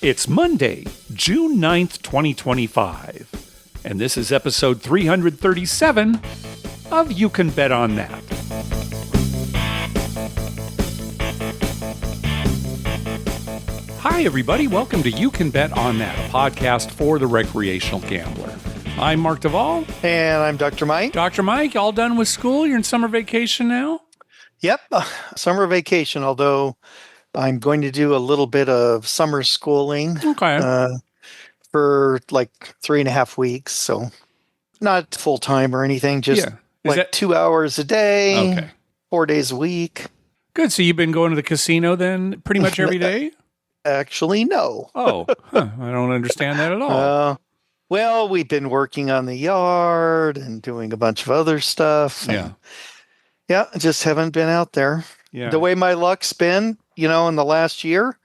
It's Monday, June 9th, 2025, and this is episode 337 of You Can Bet on That. Hi, everybody. Welcome to You Can Bet on That, a podcast for the recreational gambler. I'm Mark Duvall. And I'm Dr. Mike. Dr. Mike, all done with school? You're in summer vacation now? Yep, summer vacation, although I'm going to do a little bit of summer schooling for like 3.5 weeks. So not full time or anything, just like 2 hours a day, 4 days a week. Good. So you've been going to the casino then pretty much every day? Actually, no. I don't understand that at all. Well, we've been working on the yard and doing a bunch of other stuff. Yeah, just haven't been out there. Yeah. The way my luck's been, in the last year,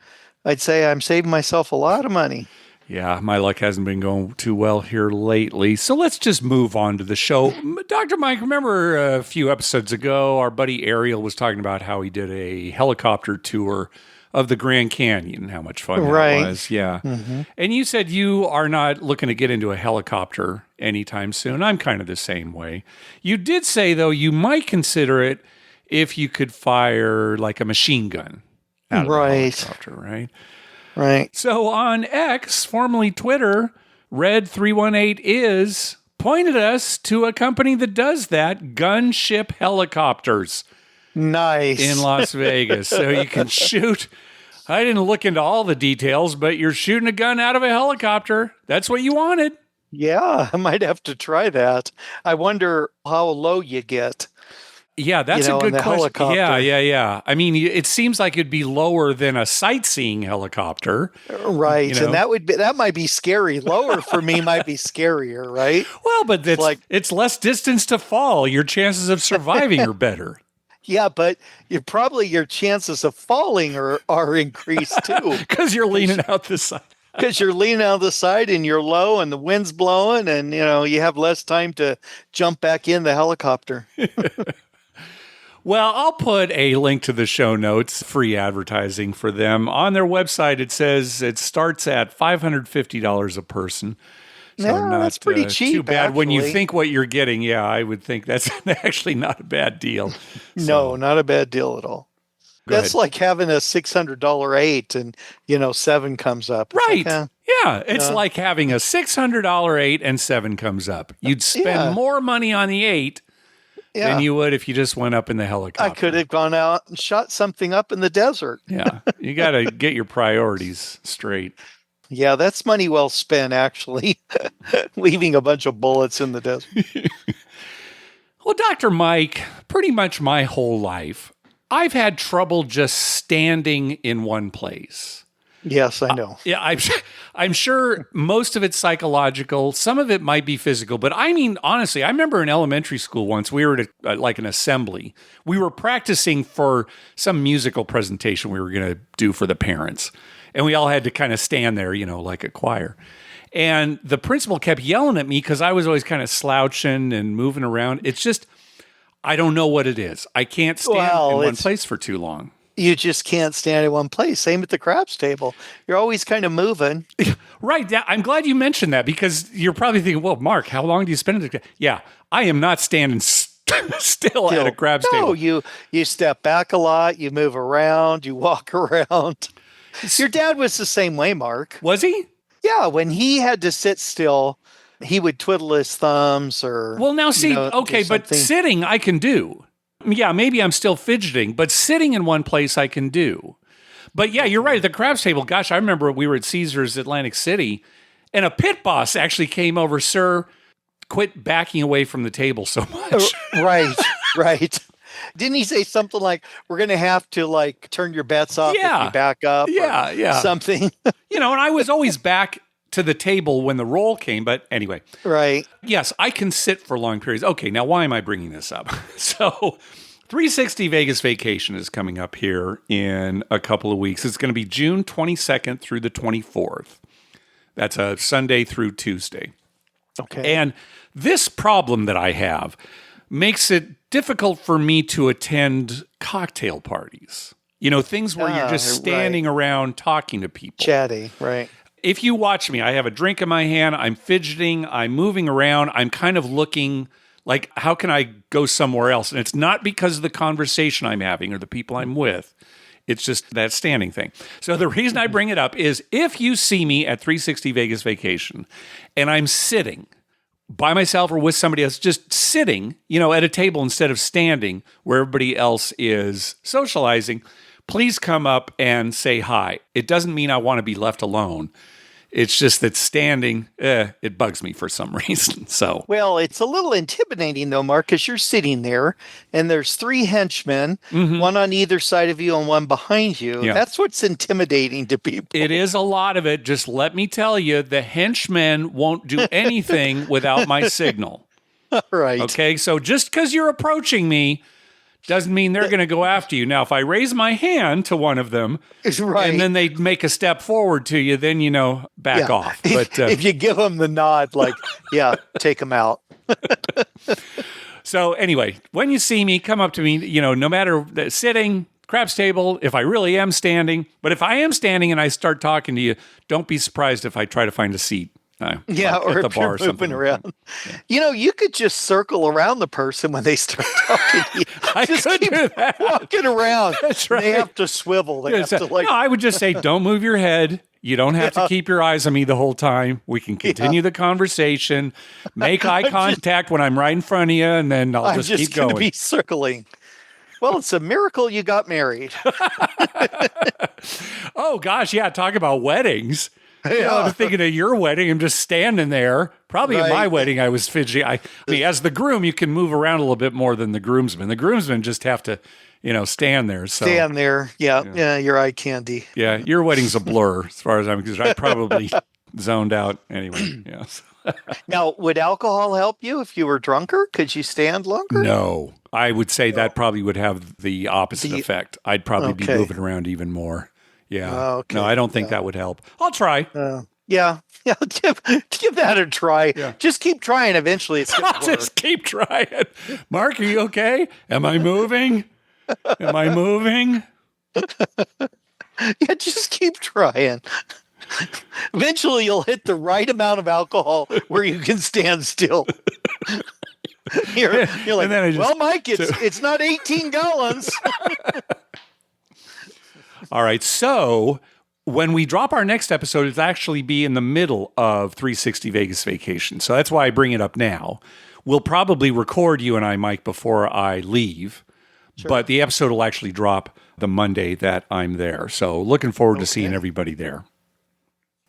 I'd say I'm saving myself a lot of money. Yeah, my luck hasn't been going too well here lately. So let's just move on to the show. Dr. Mike, remember a few episodes ago, our buddy Ariel was talking about how he did a helicopter tour of the Grand Canyon, how much fun that was. Yeah. Mm-hmm. And you said you are not looking to get into a helicopter anytime soon. I'm kind of the same way. You did say, though, you might consider it if you could fire like a machine gun out of the helicopter, right? Right. So on X, formerly Twitter, Red318 is pointed us to a company that does that, Gunship Helicopters. Nice. In Las Vegas. So you can shoot. I didn't look into all the details, but you're shooting a gun out of a helicopter. That's what you wanted. Yeah, I might have to try that. I wonder how low you get. Yeah, that's a good question. Helicopter. Yeah. I mean, it seems like it'd be lower than a sightseeing helicopter. Right. And that might be scary. Lower for me might be scarier, right? Well, but it's less distance to fall. Your chances of surviving are better. Yeah, but your chances of falling are increased too. Because you're leaning out the side. Because you're leaning out the side and you're low and the wind's blowing and, you have less time to jump back in the helicopter. Well, I'll put a link to the show notes, free advertising for them. On their website, it says it starts at $550 a person. So that's pretty cheap. Too bad. Actually. When you think what you're getting, I would think that's actually not a bad deal. No, not a bad deal at all. That's like having a $600 8 and, 7 comes up. Right. It's like having a $600 8 and 7 comes up. You'd spend more money on the 8 than you would if you just went up in the helicopter. I could have gone out and shot something up in the desert. Yeah. You got to get your priorities straight. Yeah, that's money well spent, actually, leaving a bunch of bullets in the desert. Well, Dr. Mike, pretty much my whole life, I've had trouble just standing in one place. Yes, I know. I'm sure most of it's psychological. Some of it might be physical. But I mean, honestly, I remember in elementary school once, we were at like an assembly. We were practicing for some musical presentation we were going to do for the parents. And we all had to kind of stand there, like a choir. And the principal kept yelling at me because I was always kind of slouching and moving around. It's just, I don't know what it is. I can't stand in one place for too long. You just can't stand in one place. Same at the craps table. You're always kind of moving. Right. Yeah, I'm glad you mentioned that because you're probably thinking, well, Mark, how long do you spend at the... Yeah, I am not standing still at a craps table. No, you step back a lot. You move around. You walk around. Your dad was the same way, Mark. Was he? Yeah, when he had to sit still, he would twiddle his thumbs or... Well, now see, but sitting I can do. Yeah, maybe I'm still fidgeting, but sitting in one place I can do. But yeah, you're right. At the craps table, gosh, I remember we were at Caesars Atlantic City, and a pit boss actually came over, sir, quit backing away from the table so much. Right. Didn't he say something like, we're going to have to turn your bets off if you back up? Yeah. Something. And I was always back to the table when the roll came, but anyway. Right. Yes, I can sit for long periods. Okay, now why am I bringing this up? So 360 Vegas Vacation is coming up here in a couple of weeks. It's going to be June 22nd through the 24th. That's a Sunday through Tuesday. Okay. And this problem that I have makes it difficult for me to attend cocktail parties. Things where you're just standing around talking to people. Chatty, right. If you watch me, I have a drink in my hand, I'm fidgeting, I'm moving around, I'm kind of looking like, how can I go somewhere else? And it's not because of the conversation I'm having or the people I'm with. It's just that standing thing. So the reason I bring it up is if you see me at 360 Vegas Vacation and I'm sitting by myself or with somebody else, just sitting, at a table instead of standing where everybody else is socializing, please come up and say hi. It doesn't mean I want to be left alone. It's just that standing, it bugs me for some reason. So, well, it's a little intimidating though, Mark, because you're sitting there and there's 3 henchmen, one on either side of you and one behind you. Yeah. That's what's intimidating to people. It is a lot of it. Just let me tell you, the henchmen won't do anything without my signal. Right. Okay, so just because you're approaching me doesn't mean they're going to go after you. Now, if I raise my hand to one of them, right, and then they make a step forward to you, then, back off. But if you give them the nod, like, take them out. So anyway, when you see me, come up to me, no matter sitting, craps table, if I really am standing. But if I am standing and I start talking to you, don't be surprised if I try to find a seat. Or at the bar you're moving around. Yeah. You could just circle around the person when they start talking to you. I just could keep do that. Walking around. That's right. They have to swivel. They have to No, I would just say, don't move your head. You don't have to keep your eyes on me the whole time. We can continue the conversation. Make eye contact when I'm right in front of you, and then I'll just keep going. I'm just going to be circling. Well, it's a miracle you got married. Oh, gosh, yeah. Talk about weddings. I'm thinking of your wedding. I'm just standing there. Probably at my wedding, I was fidgety. I mean, as the groom, you can move around a little bit more than the groomsmen. The groomsmen just have to, stand there. So. Stand there. Yeah, your eye candy. Yeah, your wedding's a blur as far as I'm concerned. I probably zoned out anyway. Yes. Now, would alcohol help you if you were drunker? Could you stand longer? No. I would say that probably would have the opposite effect. I'd probably be moving around even more. Yeah. Okay. No, I don't think that would help. I'll try. Yeah. Give that a try. Yeah. Just keep trying. Eventually, it's going to work. Just keep trying. Mark, are you okay? Am I moving? Yeah, just keep trying. Eventually, you'll hit the right amount of alcohol where you can stand still. You're like, well, Mike, it's not 18 gallons. All right, so when we drop our next episode, it'll actually be in the middle of 360 Vegas Vacation. So that's why I bring it up now. We'll probably record you and I, Mike, before I leave. Sure. But the episode will actually drop the Monday that I'm there. So looking forward to seeing everybody there.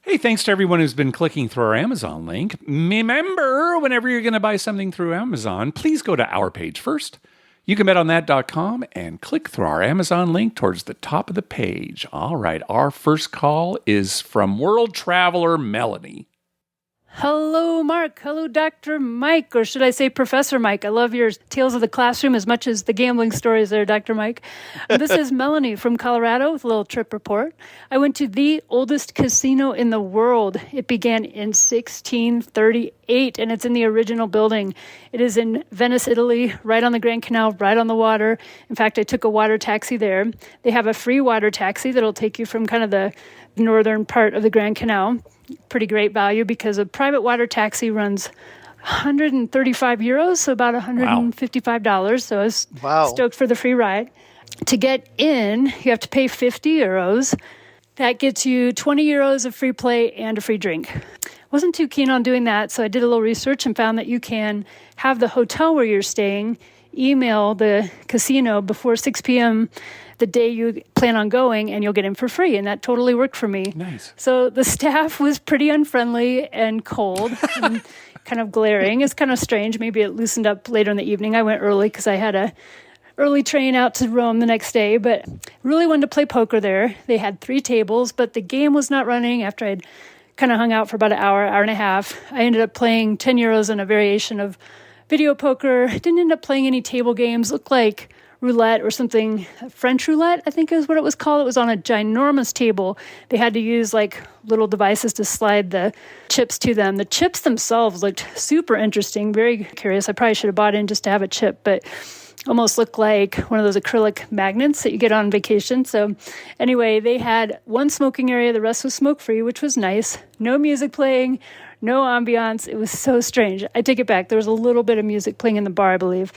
Hey, thanks to everyone who's been clicking through our Amazon link. Remember, whenever you're going to buy something through Amazon, please go to our page first. You can bet on that.com and click through our Amazon link towards the top of the page. All right, our first call is from World Traveler Melanie. Hello, Mark. Hello, Dr. Mike, or should I say Professor Mike? I love your Tales of the Classroom as much as the gambling stories there, Dr. Mike. This is Melanie from Colorado with a little trip report. I went to the oldest casino in the world. It began in 1638, and it's in the original building. It is in Venice, Italy, right on the Grand Canal, right on the water. In fact, I took a water taxi there. They have a free water taxi that'll take you from kind of the northern part of the Grand Canal. Pretty great value because a private water taxi runs 135 euros, so about $155. So I was stoked for the free ride. To get in, you have to pay 50 euros. That gets you 20 euros of free play and a free drink. Wasn't too keen on doing that, so I did a little research and found that you can have the hotel where you're staying email the casino before 6 p.m. the day you plan on going, and you'll get in for free. And that totally worked for me. Nice. So the staff was pretty unfriendly and cold and kind of glaring. It's kind of strange. Maybe it loosened up later in the evening. I went early because I had a early train out to Rome the next day, but really wanted to play poker there. They had 3 tables, but the game was not running after I'd kind of hung out for about an hour and a half. I ended up playing 10 euros in a variation of video poker. Didn't end up playing any table games. Looked like roulette or something. French roulette, I think is what it was called. It was on a ginormous table. They had to use like little devices to slide the chips to them. The chips themselves looked super interesting, very curious. I probably should have bought in just to have a chip, but almost look like one of those acrylic magnets that you get on vacation. So anyway, they had one smoking area. The rest was smoke-free, which was nice. No music playing, no ambiance. It was so strange. I take it back. There was a little bit of music playing in the bar, I believe.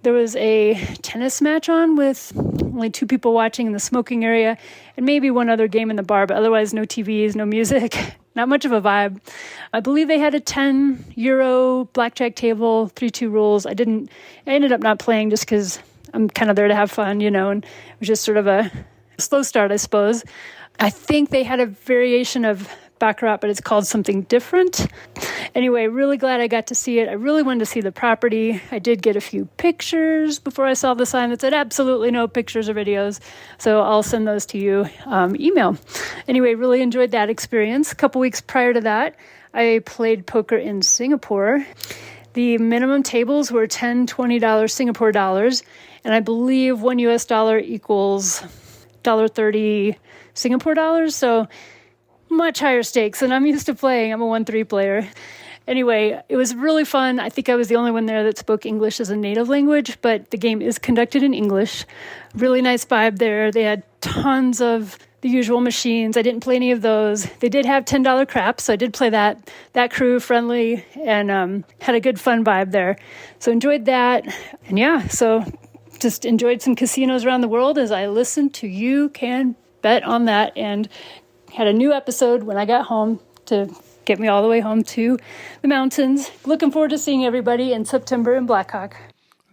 There was a tennis match on with only 2 people watching in the smoking area and maybe one other game in the bar, but otherwise no TVs, no music, not much of a vibe. I believe they had a €10 blackjack table, 3-2 rules. I ended up not playing just because I'm kind of there to have fun, and it was just sort of a slow start, I suppose. I think they had a variation of Baccarat, but it's called something different. Anyway, really glad I got to see it. I really wanted to see the property. I did get a few pictures before I saw the sign that said absolutely no pictures or videos. So I'll send those to you email. Anyway, really enjoyed that experience. A couple weeks prior to that, I played poker in Singapore. The minimum tables were $10, $20 Singapore dollars. And I believe $1 US equals $1.30 Singapore dollars. So much higher stakes than I'm used to playing. I'm a 1-3 player. Anyway, it was really fun. I think I was the only one there that spoke English as a native language, but the game is conducted in English. Really nice vibe there. They had tons of the usual machines. I didn't play any of those. They did have $10 craps, so I did play that. That crew, friendly, and had a good fun vibe there. So enjoyed that. And yeah, so just enjoyed some casinos around the world as I listened to You Can Bet on That, and had a new episode when I got home to get me all the way home to the mountains. Looking forward to seeing everybody in September in Blackhawk.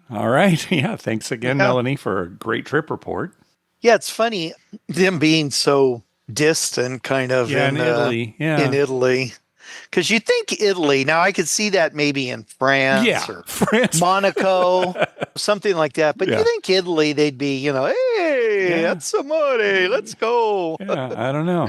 All right. Yeah. Thanks again, Melanie, for a great trip report. Yeah, it's funny them being so distant kind of in Italy. In Italy. Because you think Italy, now I could see that maybe in France or France. Monaco, something like that. But you think Italy, they'd be, hey, that's amore, let's go. Yeah, I don't know.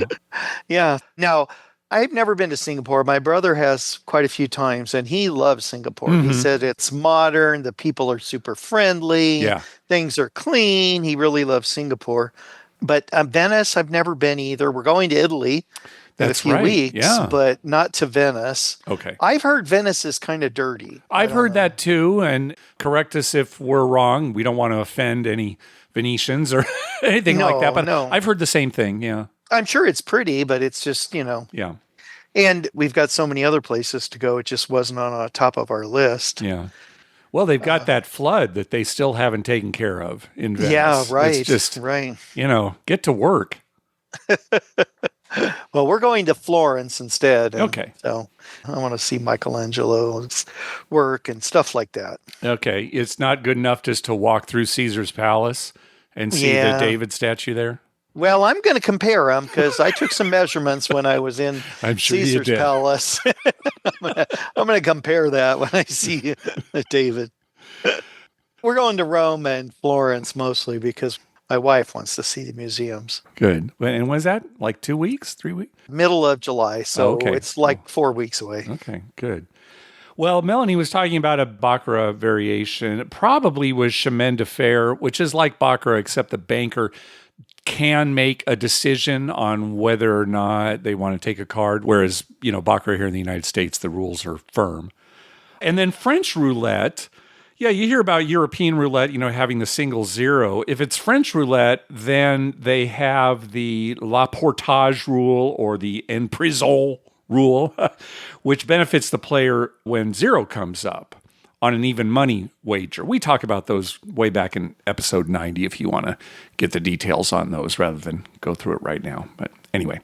Yeah. Now, I've never been to Singapore. My brother has quite a few times, and he loves Singapore. He said it's modern. The people are super friendly. Yeah. Things are clean. He really loves Singapore. But Venice, I've never been either. We're going to Italy in a few weeks, but not to Venice. Okay. I've heard Venice is kind of dirty. I've heard that too, and correct us if we're wrong. We don't want to offend any Venetians or anything like that, but I've heard the same thing, yeah. I'm sure it's pretty, but it's just, Yeah. And we've got so many other places to go. It just wasn't on the top of our list. Yeah. Well, they've got that flood that they still haven't taken care of in Venice. Yeah, right. It's just, right. Get to work. Well, we're going to Florence instead. Okay. So I want to see Michelangelo's work and stuff like that. Okay. It's not good enough just to walk through Caesar's Palace and see the David statue there? Well, I'm going to compare them because I took some measurements when I was in Caesar's Palace. I'm going to compare that when I see David. We're going to Rome and Florence mostly because my wife wants to see the museums. Good. And when's that? Like 2 weeks, 3 weeks? Middle of July. So it's like 4 weeks away. Okay, good. Well, Melanie was talking about a Baccarat variation. It probably was chemin de fer, which is like Baccarat, except the banker can make a decision on whether or not they want to take a card, whereas, Baccarat here in the United States, the rules are firm. And then French roulette, you hear about European roulette, having the single zero. If it's French roulette, then they have the la portage rule or the en prison rule, which benefits the player when zero comes up on an even money wager. We talk about those way back in episode 90 if you want to get the details on those rather than go through it right now. But anyway,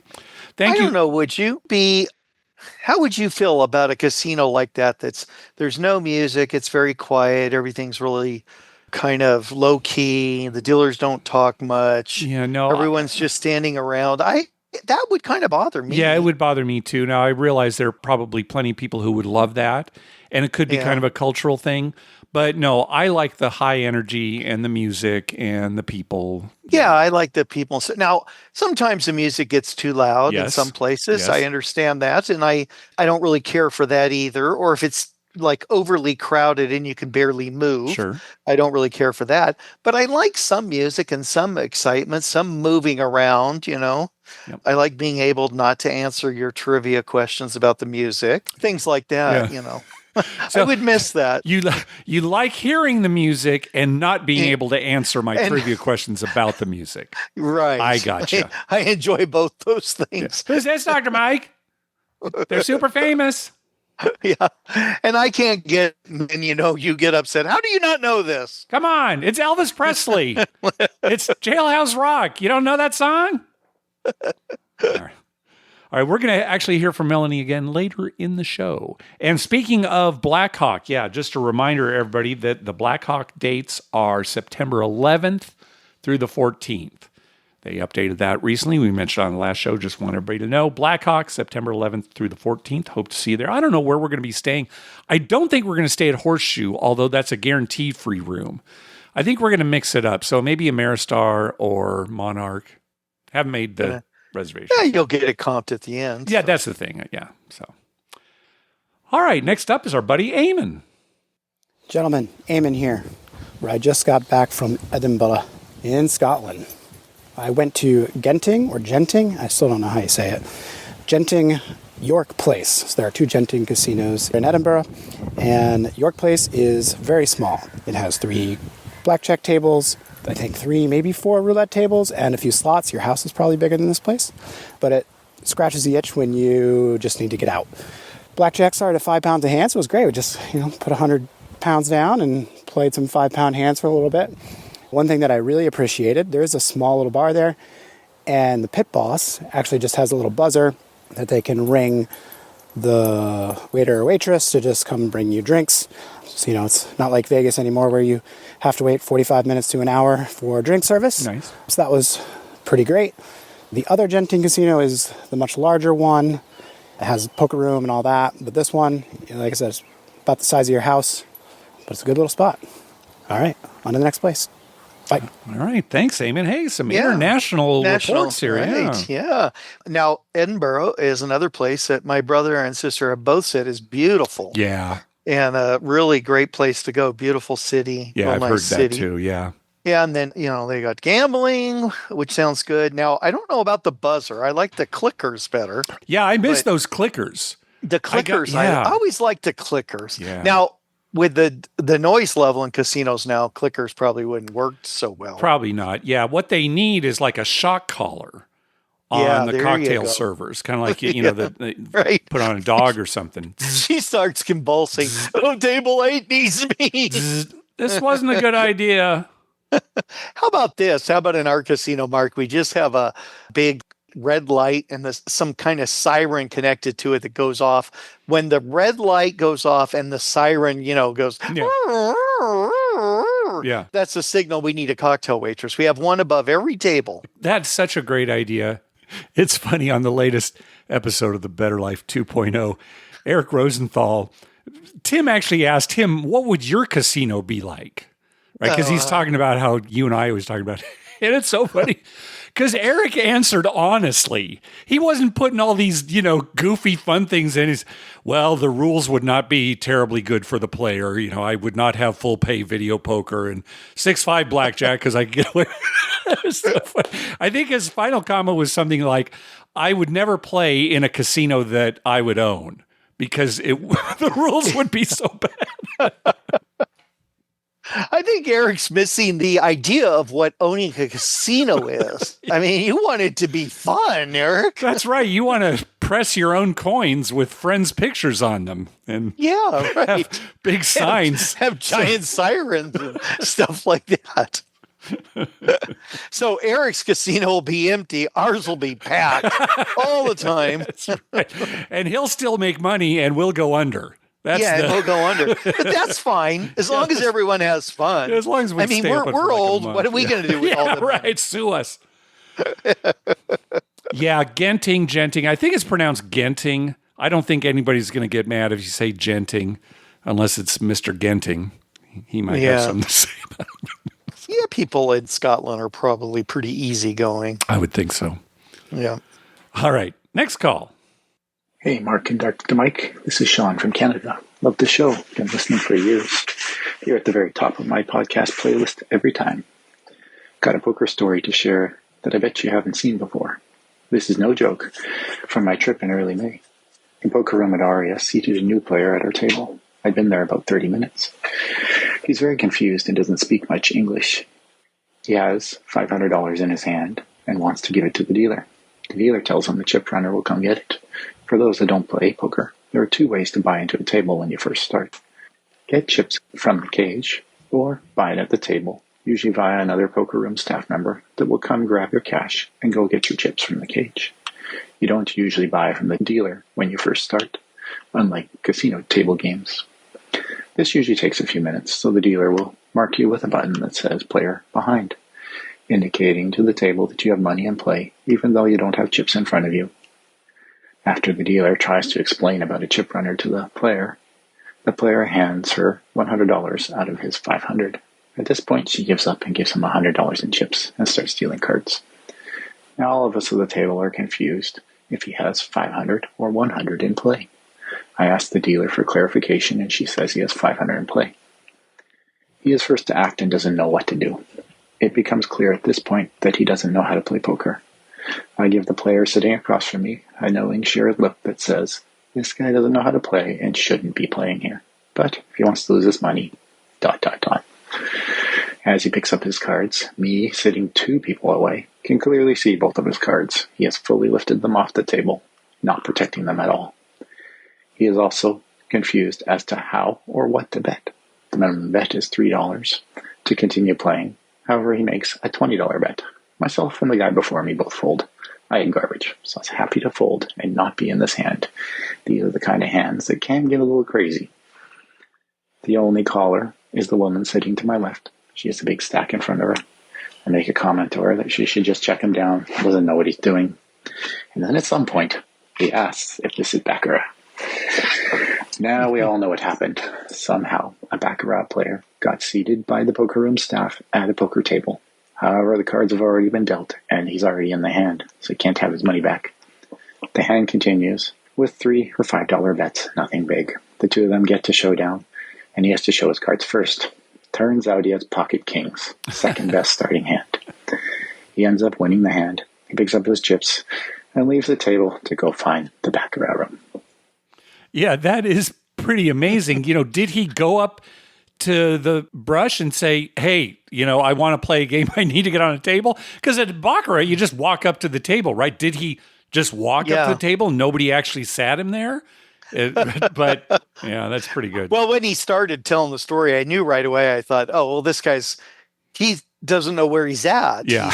thank you. I don't know, how would you feel about a casino like that there's no music, it's very quiet, everything's really kind of low key, the dealers don't talk much. Yeah, no. Everyone's just standing around. That would kind of bother me. Yeah, it would bother me too. Now, I realize there are probably plenty of people who would love that, and it could be kind of a cultural thing. But no, I like the high energy and the music and the people. Yeah, I like the people. Now, sometimes the music gets too loud in some places. Yes. I understand that, and I don't really care for that either. Or if it's like overly crowded and you can barely move. Sure. I don't really care for that. But I like some music and some excitement, some moving around, Yep. I like being able not to answer your trivia questions about the music, things like that, So I would miss that. You like hearing the music and not being able to answer my trivia questions about the music. Right. I gotcha. I enjoy both those things. Who's this, Dr. Mike? They're super famous. Yeah. And I can't get, and you get upset. How do you not know this? Come on. It's Elvis Presley. It's Jailhouse Rock. You don't know that song? All right, we're going to actually hear from Melanie again later in the show. And speaking of Blackhawk, just a reminder, everybody, that the Blackhawk dates are September 11th through the 14th. They updated that recently. We mentioned on the last show. Just want everybody to know. Blackhawk, September 11th through the 14th. Hope to see you there. I don't know where we're going to be staying. I don't think we're going to stay at Horseshoe, although that's a guaranteed free room. I think we're going to mix it up. So maybe Ameristar or Monarch. Haven't made the reservation. Yeah, you'll get it comped at the end. Yeah, that's the thing. Yeah. So, all right. Next up is our buddy Eamon. Gentlemen, Eamon here, where I just got back from Edinburgh in Scotland. I went to Genting, I still don't know how you say it. Genting York Place. So there are 2 Genting casinos in Edinburgh, and York Place is very small. It has 3 blackjack tables, I think 3, maybe 4 roulette tables, and a few slots. Your house is probably bigger than this place, but it scratches the itch when you just need to get out. Blackjack started at £5 a hand, so it was great. We just, put 100 pounds down and played some 5-pound hands for a little bit. One thing that I really appreciated, there's a small little bar there, and the pit boss actually just has a little buzzer that they can ring the waiter or waitress to just come bring you drinks. So, it's not like Vegas anymore where you have to wait 45 minutes to an hour for drink service. Nice. So that was pretty great. The other Genting casino is the much larger one. It has a poker room and all that. But this one, like I said, it's about the size of your house, but it's a good little spot. All right, on to the next place. Bye. All right. Thanks, Eamon. Hey, some international reports here. Right, yeah. Now, Edinburgh is another place that my brother and sister have both said is beautiful. Yeah. And a really great place to go. Beautiful city. Yeah, I've nice heard city. that too. Yeah. Yeah, and then, they got gambling, which sounds good. Now, I don't know about the buzzer. I like the clickers better. Yeah, I miss those clickers. The clickers. I always like the clickers. Yeah. Now, with the noise level in casinos now, clickers probably wouldn't work so well. Probably not. Yeah, what they need is like a shock collar on the cocktail servers, kind of like they put on a dog or something. She starts convulsing. Oh, table 8 needs me. This wasn't a good idea. How about this? How about in our casino, Mark? We just have a big red light and some kind of siren connected to it that goes off. When the red light goes off and the siren, goes, that's a signal we need a cocktail waitress. We have one above every table. That's such a great idea. It's funny, on the latest episode of the Better Life 2.0, Eric Rosenthal, Tim actually asked him, what would your casino be like? Right? Because he's talking about how you and I always talk about it. And it's so funny because Eric answered honestly. He wasn't putting all these, goofy fun things in. The rules would not be terribly good for the player. I would not have full pay video poker and 6-5 blackjack because I could get away. So I think his final comment was something like, I would never play in a casino that I would own because the rules would be so bad. I think Eric's missing the idea of what owning a casino is. I mean, you want it to be fun, Eric. That's right. You want to press your own coins with friends' pictures on them and have big signs. Have giant sirens and stuff like that. So Eric's casino will be empty. Ours will be packed all the time. That's right. And he'll still make money and we'll go under. And we'll go under. But that's fine, as long as everyone has fun. As long as we we're old. What are we going to do with all that? Right. Sue us. Genting. I think it's pronounced Genting. I don't think anybody's going to get mad if you say Genting, unless it's Mr. Genting. He might have something to say about it. Yeah, people in Scotland are probably pretty easygoing. I would think so. Yeah. All right. Next call. Hey, Mark and Dr. Mike. This is Sean from Canada. Love the show. Been listening for years. You're at the very top of my podcast playlist every time. Got a poker story to share that I bet you haven't seen before. This is no joke. From my trip in early May. In poker room at RAS seated a new player at our table. I'd been there about 30 minutes. He's very confused and doesn't speak much English. He has $500 in his hand and wants to give it to the dealer. The dealer tells him the chip runner will come get it. For those that don't play poker, there are 2 ways to buy into a table when you first start. Get chips from the cage, or buy it at the table, usually via another poker room staff member that will come grab your cash and go get your chips from the cage. You don't usually buy from the dealer when you first start, unlike casino table games. This usually takes a few minutes, so the dealer will mark you with a button that says player behind, indicating to the table that you have money in play, even though you don't have chips in front of you. After the dealer tries to explain about a chip runner to the player hands her $100 out of his $500. At this point, she gives up and gives him $100 in chips and starts dealing cards. Now all of us at the table are confused if he has $500 or $100 in play. I ask the dealer for clarification, and she says he has $500 in play. He is first to act and doesn't know what to do. It becomes clear at this point that he doesn't know how to play poker. I give the player sitting across from me a knowing shared look that says, this guy doesn't know how to play and shouldn't be playing here. But if he wants to lose his money, ... As he picks up his cards, me, sitting 2 people away, can clearly see both of his cards. He has fully lifted them off the table, not protecting them at all. He is also confused as to how or what to bet. The minimum bet is $3 to continue playing. However, he makes a $20 bet. Myself and the guy before me both fold. I ain't garbage, so I was happy to fold and not be in this hand. These are the kind of hands that can get a little crazy. The only caller is the woman sitting to my left. She has a big stack in front of her. I make a comment to her that she should just check him down. He doesn't know what he's doing. And then at some point, he asks if this is baccarat. Now we all know what happened. Somehow, a baccarat player got seated by the poker room staff at a poker table. However, the cards have already been dealt, and he's already in the hand, so he can't have his money back. The hand continues with $3 or $5 bets, nothing big. The 2 of them get to showdown, and he has to show his cards first. Turns out he has pocket kings, second best starting hand. He ends up winning the hand. He picks up his chips and leaves the table to go find the baccarat room. Yeah, that is pretty amazing. Did he go up to the brush and say, hey, I want to play a game. I need to get on a table? Because at baccarat, you just walk up to the table, right? Did he just walk up to the table? Nobody actually sat him there? But yeah, that's pretty good. Well, when he started telling the story, I knew right away. I thought, oh, well, this guy's, he doesn't know where he's at. Yeah.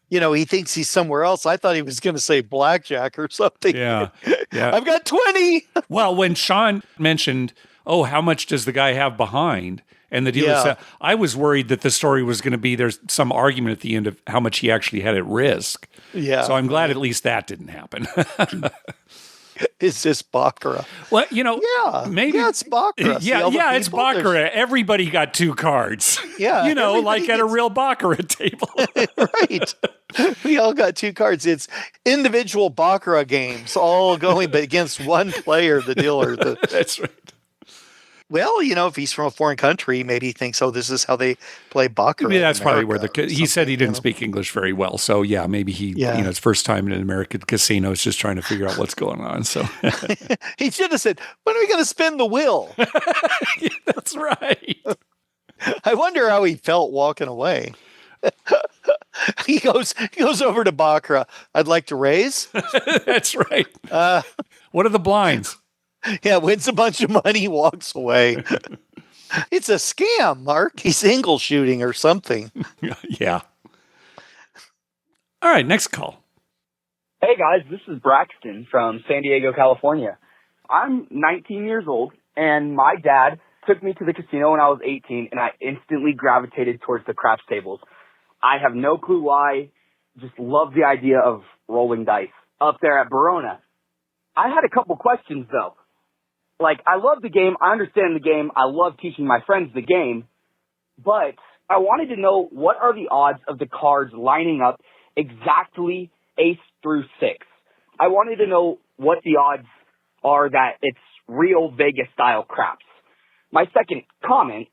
He thinks he's somewhere else. I thought he was going to say blackjack or something. Yeah. I've got 20. Well, when Sean mentioned, oh, how much does the guy have behind? And the dealer said, I was worried that the story was going to be there's some argument at the end of how much he actually had at risk. Yeah. So I'm glad at least that didn't happen. Is this baccarat? Well, maybe. Yeah, it's baccarat. Yeah, it's baccarat. Everybody got 2 cards. Yeah. Like at a real baccarat table. Right. We all got 2 cards. It's individual baccarat games, all going against one player, the dealer. That's right. Well, if he's from a foreign country, maybe he thinks, oh, this is how they play baccarat. Maybe that's probably where he said he didn't speak English very well. So yeah, maybe his first time in an American casino is just trying to figure out what's going on. So he should have said, when are we going to spin the wheel? Yeah, that's right. I wonder how he felt walking away. He goes over to baccarat. I'd like to raise. That's right. What are the blinds? Yeah, wins a bunch of money, walks away. It's a scam, Mark. He's angle shooting or something. Yeah. All right, next call. Hey, guys, this is Braxton from San Diego, California. I'm 19 years old, and my dad took me to the casino when I was 18, and I instantly gravitated towards the craps tables. I have no clue why, just love the idea of rolling dice up there at Verona. I had a couple questions, though. I love the game. I understand the game. I love teaching my friends the game. But I wanted to know, what are the odds of the cards lining up exactly ace through 6? I wanted to know what the odds are that it's real Vegas-style craps. My second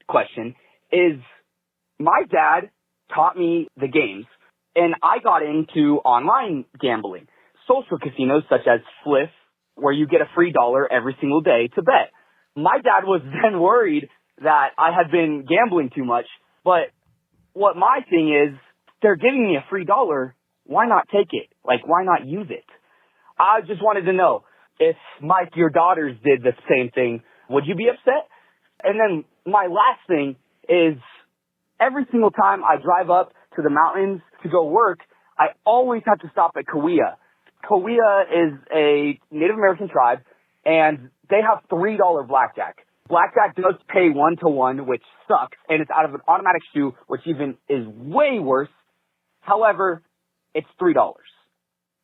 question is, my dad taught me the games, and I got into online gambling, social casinos such as Fliff, where you get a free $1 every single day to bet. My dad was then worried that I had been gambling too much. But what my thing is, they're giving me a free $1. Why not take it? Like, why not use it? I just wanted to know, if Mike, your daughters did the same thing, would you be upset? And then my last thing is, every single time I drive up to the mountains to go work, I always have to stop at Cahuilla. Cahuilla is a Native American tribe, and they have $3 blackjack. Blackjack does pay 1-to-1, which sucks, and it's out of an automatic shoe, which even is way worse. However, it's $3.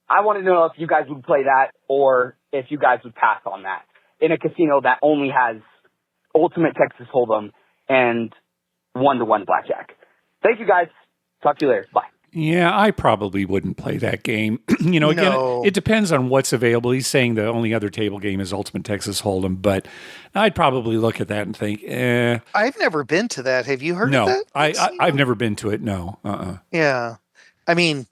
I wanted to know if you guys would play that, or if you guys would pass on that in a casino that only has Ultimate Texas Hold'em and 1-to-1 blackjack. Thank you, guys. Talk to you later. Bye. Yeah, I probably wouldn't play that game. Again, it depends on what's available. He's saying the only other table game is Ultimate Texas Hold'em, but I'd probably look at that and think, I've never been to that. Have you heard of that? I've never been to it, no. Yeah. I mean,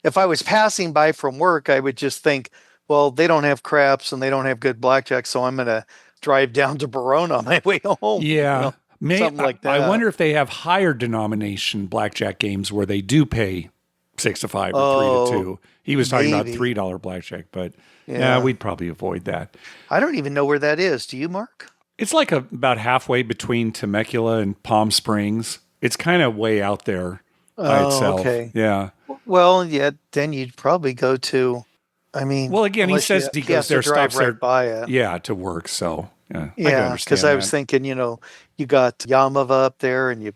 if I was passing by from work, I would just think, well, they don't have craps and they don't have good blackjack, so I'm going to drive down to Verona on my way home. Yeah. Something like that. I wonder if they have higher denomination blackjack games where they do pay 6-5 or 3-2. He was talking about $3 blackjack, but we'd probably avoid that. I don't even know where that is. Do you, Mark? It's like about halfway between Temecula and Palm Springs. It's kind of way out there by itself. Okay. Yeah. Well, yeah, then you'd probably go to, well, again, he says he goes there, stops right there, by it. Yeah, to work. So, yeah, because I was thinking, you got Yamava up there, and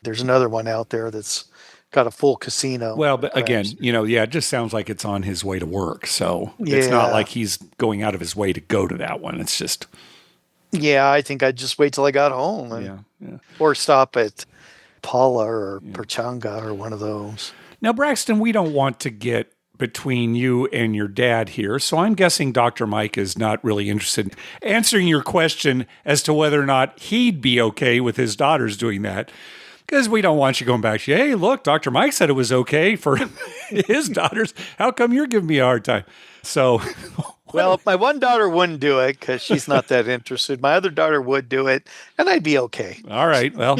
there's another one out there that's got a full casino. Well, but again, it just sounds like it's on his way to work. So it's not like he's going out of his way to go to that one. It's just. Yeah, I think I'd just wait till I got home. Or stop at Paula or Perchanga or one of those. Now, Braxton, we don't want to get between you and your dad here, so I'm guessing Dr. Mike is not really interested in answering your question as to whether or not he'd be okay with his daughters doing that, because we don't want you going back to, hey, look, Dr. Mike said it was okay for his daughters. How come you're giving me a hard time? So... Well, my one daughter wouldn't do it because she's not that interested. My other daughter would do it, and I'd be okay. All right. Well,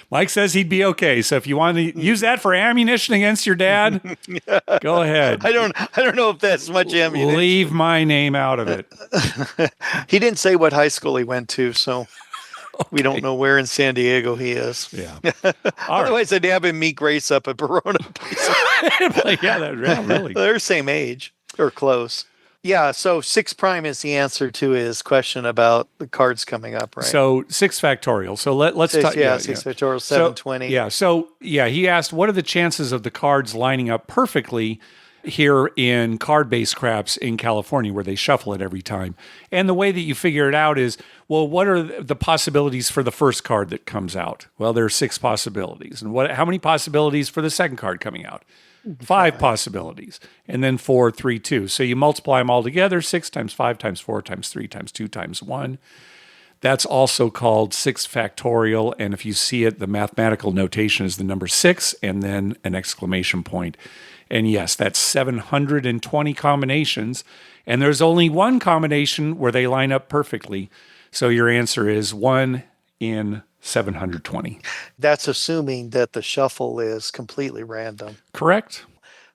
Mike says he'd be okay. So if you want to use that for ammunition against your dad, go ahead. I don't know if that's much ammunition. Leave my name out of it. He didn't say what high school he went to, so we don't know where in San Diego he is. Yeah. Otherwise, I'd have him meet Grace up at Verona. Really. They're same age or close. Yeah, so 6 prime is the answer to his question about the cards coming up, right? So 6 factorial. So let's talk. 6 factorial, 720. He asked, what are the chances of the cards lining up perfectly here in card-based craps in California, where they shuffle it every time? And the way that you figure it out is, well, what are the possibilities for the first card that comes out? Well, there are 6 possibilities. And how many possibilities for the second card coming out? 5 possibilities, and then 4, 3, 2. So you multiply them all together, 6 times 5 times 4 times 3 times 2 times 1. That's also called 6 factorial, and if you see it, the mathematical notation is the number 6 and then an exclamation point. And yes, that's 720 combinations, and there's only one combination where they line up perfectly. So your answer is 1 in 720. That's assuming that the shuffle is completely random. Correct.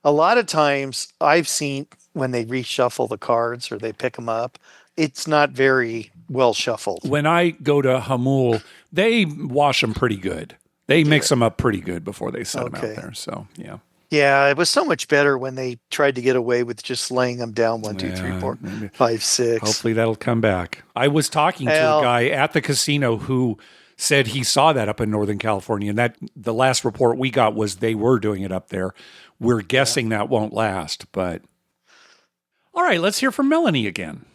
A lot of times I've seen when they reshuffle the cards or they pick them up, it's not very well shuffled. When I go to Hamul, they wash them pretty good. They mix them up pretty good before they set them out there. So, yeah. Yeah, it was so much better when they tried to get away with just laying them down 1, 2, 3, 4, 5, 6. Hopefully that'll come back. I was talking to a guy at the casino who said he saw that up in Northern California, and that the last report we got was they were doing it up there. We're guessing that won't last, but all right, let's hear from Melanie again.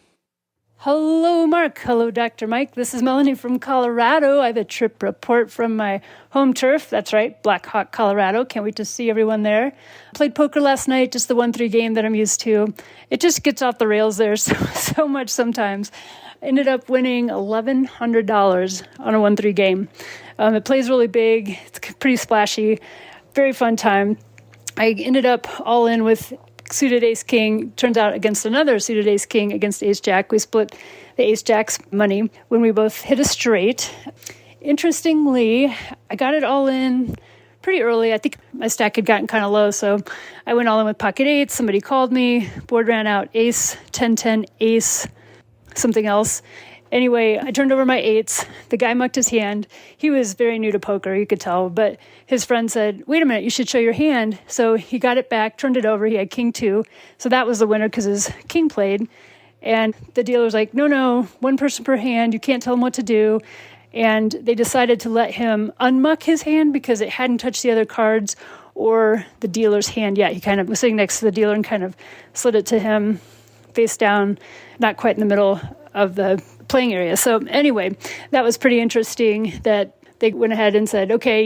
Hello, Mark. Hello, Dr. Mike. This is Melanie from Colorado. I have a trip report from my home turf. That's right, Black Hawk, Colorado. Can't wait to see everyone there. Played poker last night, just the 1-3 game that I'm used to. It just gets off the rails there so much sometimes. Ended up winning $1,100 on a 1-3 game. It plays really big. It's pretty splashy. Very fun time. I ended up all in with suited ace king. Turns out against another suited ace king against ace jack. We split the ace jack's money when we both hit a straight. Interestingly, I got it all in pretty early. I think my stack had gotten kind of low, so I went all in with pocket eights. Somebody called me. Board ran out. Ace, 10-10, ace, something else. Anyway, I turned over my eights. The guy mucked his hand. He was very new to poker, you could tell, but his friend said, wait a minute, you should show your hand. So he got it back, turned it over. He had king two. So that was the winner because his king played. And the dealer was like, no, one person per hand. You can't tell him what to do. And they decided to let him unmuck his hand because it hadn't touched the other cards or the dealer's hand yet. He kind of was sitting next to the dealer and kind of slid it to him face down, not quite in the middle of the playing area. So anyway, that was pretty interesting that they went ahead and said, okay,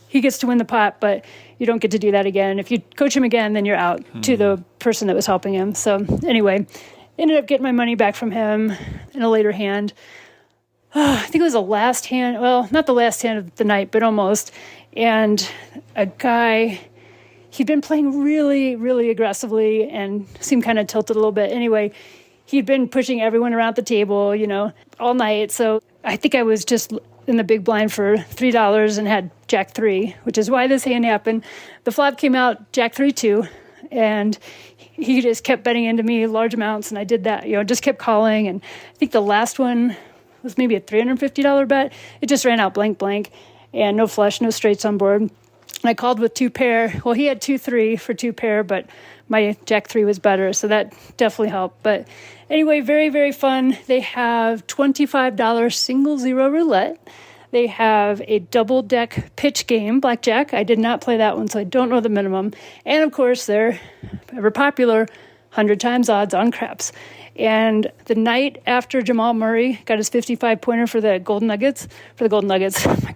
he gets to win the pot, but you don't get to do that again. If you coach him again, then you're out to the person that was helping him. So anyway, ended up getting my money back from him in a later hand. I think it was the last hand. Well, not the last hand of the night, but almost. And a guy, he'd been playing really, really aggressively and seemed kind of tilted a little bit. Anyway, he'd been pushing everyone around the table, all night. So I think I was just in the big blind for $3 and had Jack 3, which is why this hand happened. The flop came out Jack 3-2, and he just kept betting into me large amounts, and I did that, just kept calling. And I think the last one was maybe a $350 bet. It just ran out blank, and no flush, no straights on board. And I called with 2 pair. Well, he had 2-3 for 2 pair, but my Jack 3 was better, so that definitely helped. But anyway, very, very fun. They have $25 single zero roulette. They have a double deck pitch game, blackjack. I did not play that one, so I don't know the minimum. And of course, they're ever popular, 100 times odds on craps. And the night after Jamal Murray got his 55-pointer for the oh my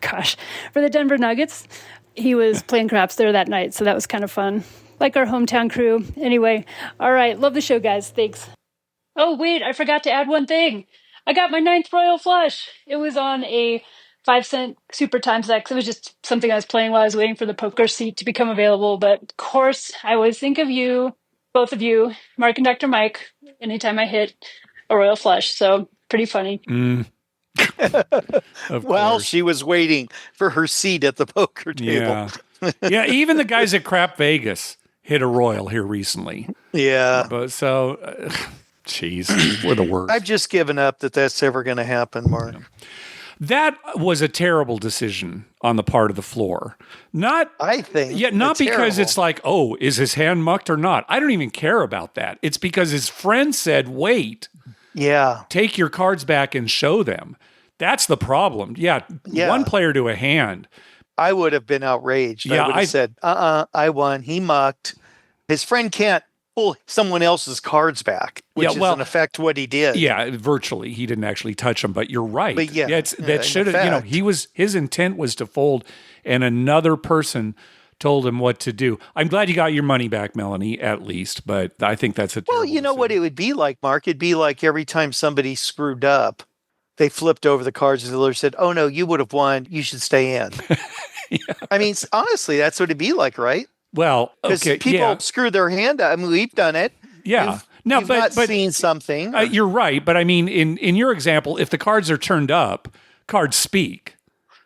gosh, for the Denver Nuggets, he was playing craps there that night, so that was kind of fun. Like our hometown crew. Anyway, all right, love the show, guys. Thanks. Oh, wait, I forgot to add one thing. I got my 9th Royal Flush. It was on a 5-cent Super Times X. It was just something I was playing while I was waiting for the poker seat to become available. But, of course, I always think of you, both of you, Mark and Dr. Mike, anytime I hit a Royal Flush. So, pretty funny. Well, she was waiting for her seat at the poker table. Yeah, even the guys at Crap Vegas hit a Royal here recently. Yeah. But so, jeez, we're the worst. I've just given up that that's ever going to happen, Mark. Yeah. That was a terrible decision on the part of the floor. Not because terrible. It's like, oh, is his hand mucked or not? I don't even care about that. It's because his friend said, wait, take your cards back and show them. That's the problem. Yeah. One player to a hand. I would have been outraged. I would have said, I won. He mucked. His friend can't pull someone else's cards back, which is in effect what he did. Yeah, virtually. He didn't actually touch them, but you're right. But that should have, his intent was to fold, and another person told him what to do. I'm glad you got your money back, Melanie, at least, but I think that's a terrible decision. What it would be like, Mark? It'd be like every time somebody screwed up, they flipped over the cards and the dealer said, oh no, you would have won. You should stay in. I mean, honestly, that's what it'd be like, right? Well, okay. People screw their hand up. I mean, we've done it. Yeah. You've not seen something. You're right. But I mean, in your example, if the cards are turned up, cards speak.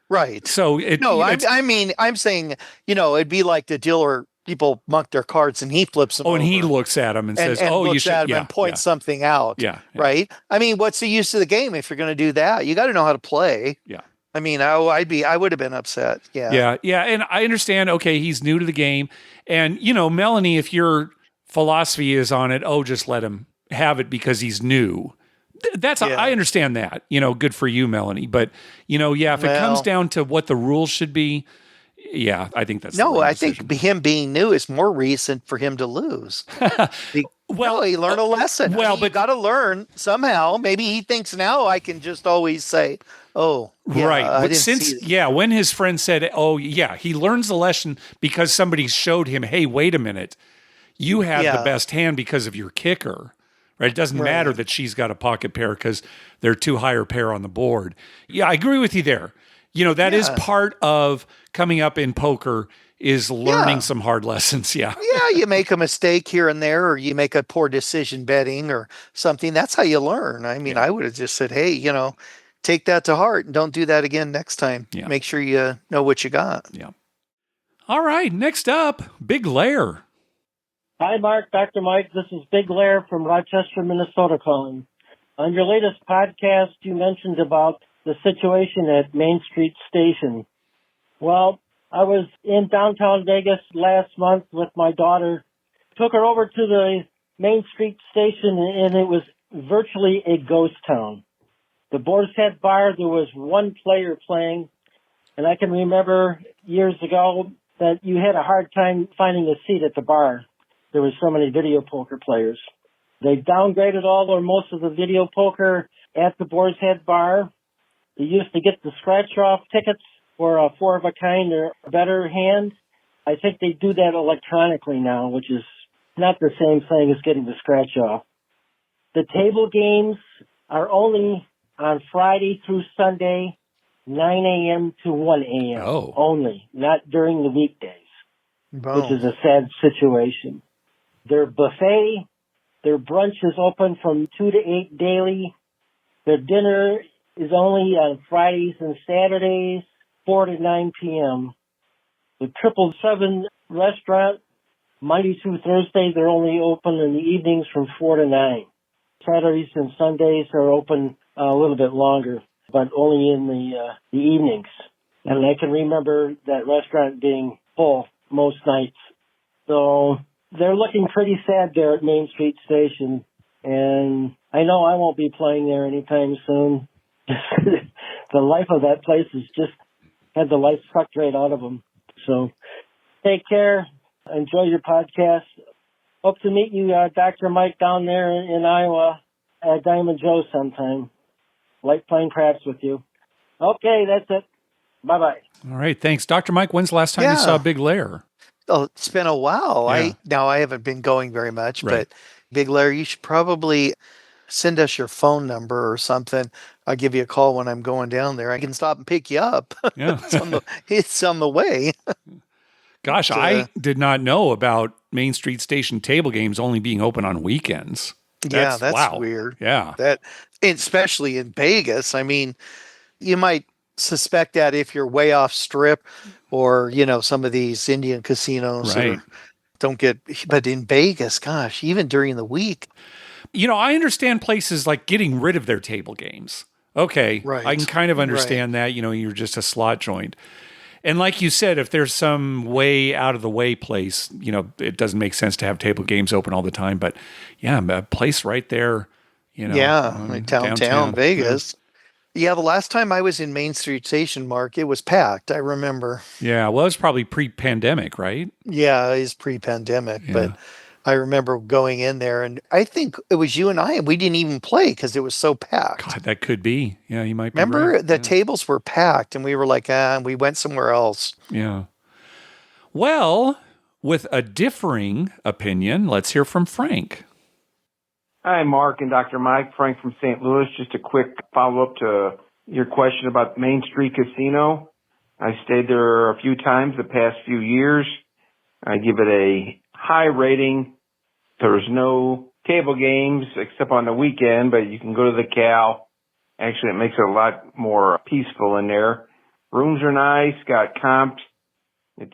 Right. So I'm saying, it'd be like the dealer, people muck their cards and he flips them over. And he looks at them and says, you should. At them and points something out. Yeah. Right. I mean, what's the use of the game if you're going to do that? You got to know how to play. Yeah. I mean, I would have been upset. Yeah. Yeah. And I understand, okay, he's new to the game. And, Melanie, if your philosophy is on it, just let him have it because he's new. I understand that, good for you, Melanie. But, if it comes down to what the rules should be, I think that's I think him being new is more recent for him to lose. He learned a lesson. Well, but you got to learn somehow. Maybe he thinks now I can just always say, oh, yeah, right. But when his friend said, he learns the lesson because somebody showed him, hey, wait a minute, you have the best hand because of your kicker. Right? It doesn't matter that she's got a pocket pair because they're 2 higher pair on the board. Yeah, I agree with you there. That is part of coming up in poker is learning some hard lessons. Yeah. Yeah, you make a mistake here and there, or you make a poor decision betting or something. That's how you learn. I mean, I would have just said, hey, take that to heart and don't do that again next time. Yeah. Make sure you know what you got. Yeah. All right. Next up, Big Lair. Hi, Mark, Dr. Mike. This is Big Lair from Rochester, Minnesota calling. On your latest podcast, you mentioned about the situation at Main Street Station. Well, I was in downtown Vegas last month with my daughter. Took her over to the Main Street Station, and it was virtually a ghost town. The Boar's Head Bar, there was one player playing, and I can remember years ago that you had a hard time finding a seat at the bar. There were so many video poker players. They downgraded all or most of the video poker at the Boar's Head Bar. You used to get the scratch-off tickets for a four-of-a-kind or better hand. I think they do that electronically now, which is not the same thing as getting the scratch-off. The table games are only on Friday through Sunday, 9 a.m. to 1 a.m. Only, not during the weekdays, which is a sad situation. Their buffet, their brunch is open from 2 to 8 daily. Their dinner is only on Fridays and Saturdays, 4 to 9 p.m. The 777 restaurant, Monday through Thursday, they're only open in the evenings from 4 to 9. Saturdays and Sundays are open a little bit longer, but only in the evenings. And I can remember that restaurant being full most nights. So they're looking pretty sad there at Main Street Station. And I know I won't be playing there anytime soon. The life of that place has just had the life sucked right out of them. So take care. Enjoy your podcast. Hope to meet you, Dr. Mike, down there in Iowa at Diamond Joe's sometime. Like playing craps with you. Okay, that's it. Bye-bye. All right, thanks. Dr. Mike, when's the last time you saw Big Lair? Oh, it's been a while. Yeah. I haven't been going very much, but Big Lair, you should probably send us your phone number or something. I'll give you a call when I'm going down there. I can stop and pick you up. Yeah. it's on the way. Gosh, I did not know about Main Street Station table games only being open on weekends. That's weird. Yeah. Especially in Vegas. I mean, you might suspect that if you're way off strip or, some of these Indian casinos but in Vegas, gosh, even during the week. I understand places like getting rid of their table games. Okay. Right. I can kind of understand that, you're just a slot joint. And like you said, if there's some way out of the way place, it doesn't make sense to have table games open all the time. But a place right there, downtown Vegas. Yeah, the last time I was in Main Street Station, Mark, it was packed. I remember. Yeah, well, it was probably pre-pandemic, right? Yeah, it is pre-pandemic, but I remember going in there, and I think it was you and I, and we didn't even play because it was so packed. God, that could be. Yeah, you might be Remember, right. the tables were packed, and we were like, we went somewhere else. Yeah. Well, with a differing opinion, let's hear from Frank. Hi, Mark and Dr. Mike. Frank from St. Louis. Just a quick follow-up to your question about Main Street Casino. I stayed there a few times the past few years. I give it a high rating. There's no table games except on the weekend, but you can go to the Cal. Actually, it makes it a lot more peaceful in there. Rooms are nice, got comped. It's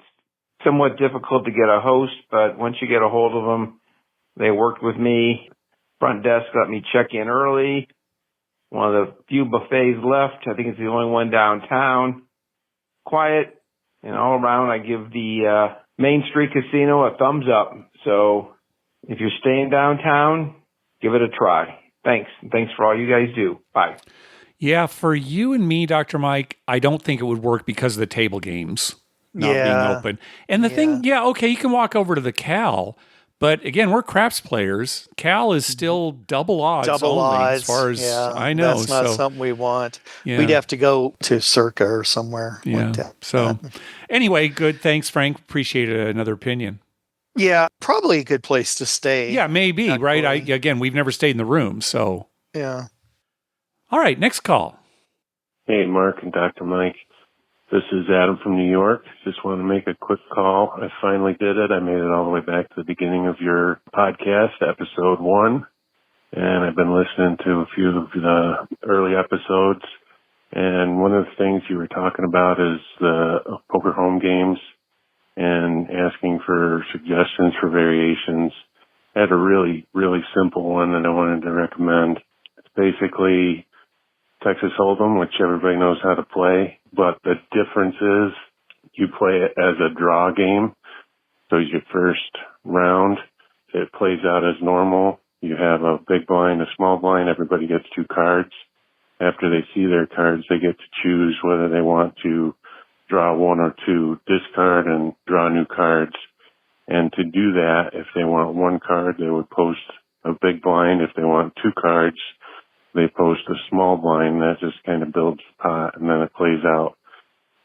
somewhat difficult to get a host, but once you get a hold of them, they worked with me. Front desk let me check in early. One of the few buffets left. I think it's the only one downtown. Quiet. And all around, I give the Main Street Casino a thumbs up. So if you're staying downtown, give it a try. Thanks. Thanks for all you guys do. Bye. Yeah, for you and me, Dr. Mike, I don't think it would work because of the table games not being open. And the thing, you can walk over to the Cal. But again, we're craps players. Cal is still double odds only, as far as I know. That's not something we want. Yeah. We'd have to go to Circa or somewhere. Yeah. Like that. So anyway, good. Thanks, Frank. Appreciate another opinion. Yeah, probably a good place to stay. Yeah, maybe, right? Again, we've never stayed in the room, so. Yeah. All right, next call. Hey, Mark and Dr. Mike. This is Adam from New York. Just want to make a quick call. I finally did it. I made it all the way back to the beginning of your podcast, episode 1. And I've been listening to a few of the early episodes. And one of the things you were talking about is the poker home games and asking for suggestions for variations. I had a really, really simple one that I wanted to recommend. It's basically Texas Hold'em, which everybody knows how to play, but the difference is you play it as a draw game. So your first round, it plays out as normal. You have a big blind, a small blind. Everybody gets 2 cards. After they see their cards, they get to choose whether they want to draw 1 or 2, discard and draw new cards. And to do that, if they want 1 card, they would post a big blind. If they want 2 cards, they post a small blind. That just kind of builds the pot, and then it plays out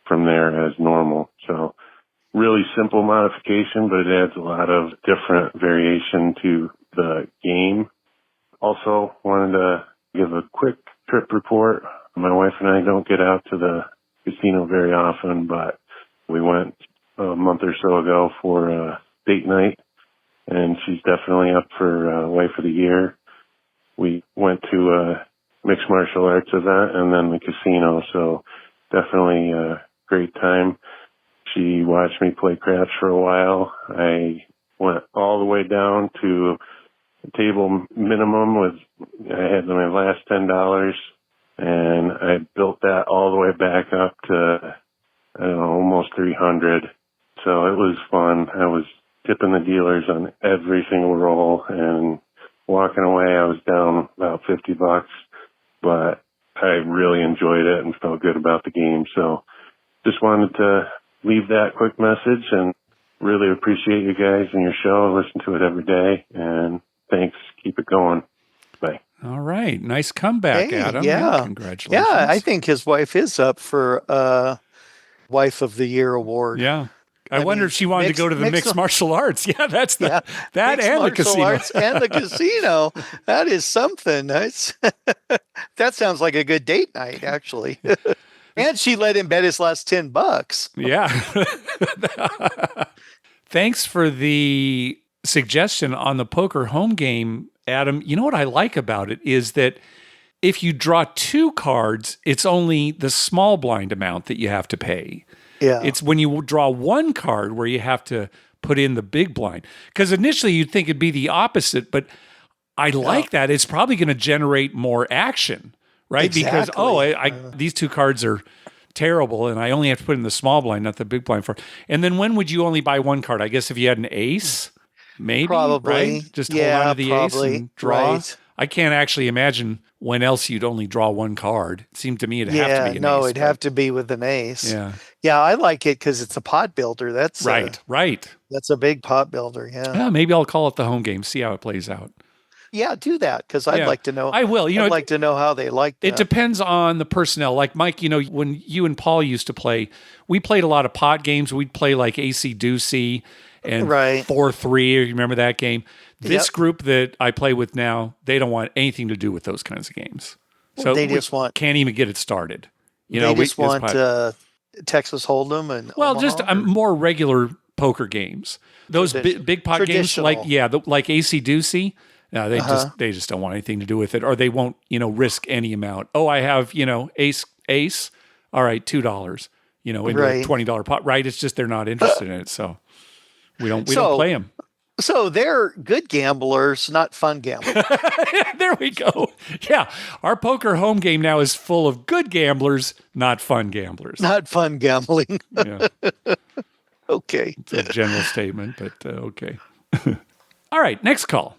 from there as normal. So really simple modification, but it adds a lot of different variation to the game. Also wanted to give a quick trip report. My wife and I don't get out to the casino very often, but we went a month or so ago for a date night, and she's definitely up for Wife of the Year. We went to a mixed martial arts event and then the casino, so definitely a great time. She watched me play craps for a while. I went all the way down to table minimum I had my last $10, and I built that all the way back up to, I don't know, almost 300. So it was fun. I was tipping the dealers on every single roll, and walking away, I was down about $50, but I really enjoyed it and felt good about the game. So just wanted to leave that quick message and really appreciate you guys and your show. I listen to it every day, and thanks. Keep it going. Bye. All right. Nice comeback, Adam. Yeah. Congratulations. Yeah, I think his wife is up for Wife of the Year award. Yeah. I wonder if she wanted to go to the mixed martial arts. Yeah, that's that mixed and the casino. Arts and the casino. That is something. That sounds like a good date night, actually. And she let him bet his last $10. Yeah. Thanks for the suggestion on the poker home game, Adam. You know what I like about it is that if you draw 2 cards, it's only the small blind amount that you have to pay. Yeah. It's when you draw 1 card where you have to put in the big blind. Because initially you'd think it'd be the opposite, but I like that. It's probably going to generate more action, right? Exactly. Because, these 2 cards are terrible, and I only have to put in the small blind, not the big blind for. And then when would you only buy 1 card? I guess if you had an ace, maybe, probably. Right? Just hold on to the ace and draw. Right. I can't actually imagine when else you'd only draw 1 card. It seemed to me it'd have to be an ace. No, it'd have to be with an ace. Yeah. Yeah, I like it because it's a pot builder. That's right. That's a big pot builder, yeah. Maybe I'll call it the home game, see how it plays out. Yeah, do that, because I'd like to know. I will. I'd like to know how they like that. It depends on the personnel. Like Mike, when you and Paul used to play, we played a lot of pot games. We'd play like AC Doocy and 4-3. You remember that game? This group that I play with now, they don't want anything to do with those kinds of games. So they just can't even get it started. They just want Texas Hold'em and Omaha, just more regular poker games. Those big pot games, like AC Doocy. No, they just don't want anything to do with it, or they won't, risk any amount. Oh, I have, ace. All right, $2. In a $20 pot. Right? It's just they're not interested in it, so we don't play them. So they're good gamblers, not fun gamblers. There we go. Yeah, our poker home game now is full of good gamblers, not fun gamblers. Not fun gambling. Yeah. Okay. It's a general statement, but okay. All right, next call.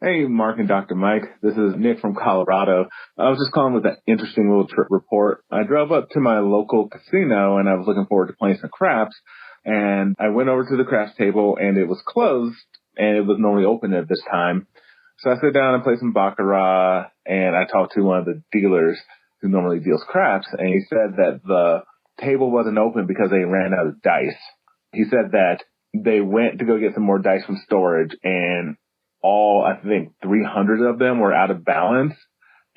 Hey, Mark and Dr. Mike. This is Nick from Colorado. I was just calling with an interesting little trip report. I drove up to my local casino, and I was looking forward to playing some craps. And I went over to the craps table, and it was closed, and it was normally open at this time. So I sat down and played some baccarat, and I talked to one of the dealers who normally deals craps, and he said that the table wasn't open because they ran out of dice. He said that they went to go get some more dice from storage, and all, I think, 300 of them were out of balance,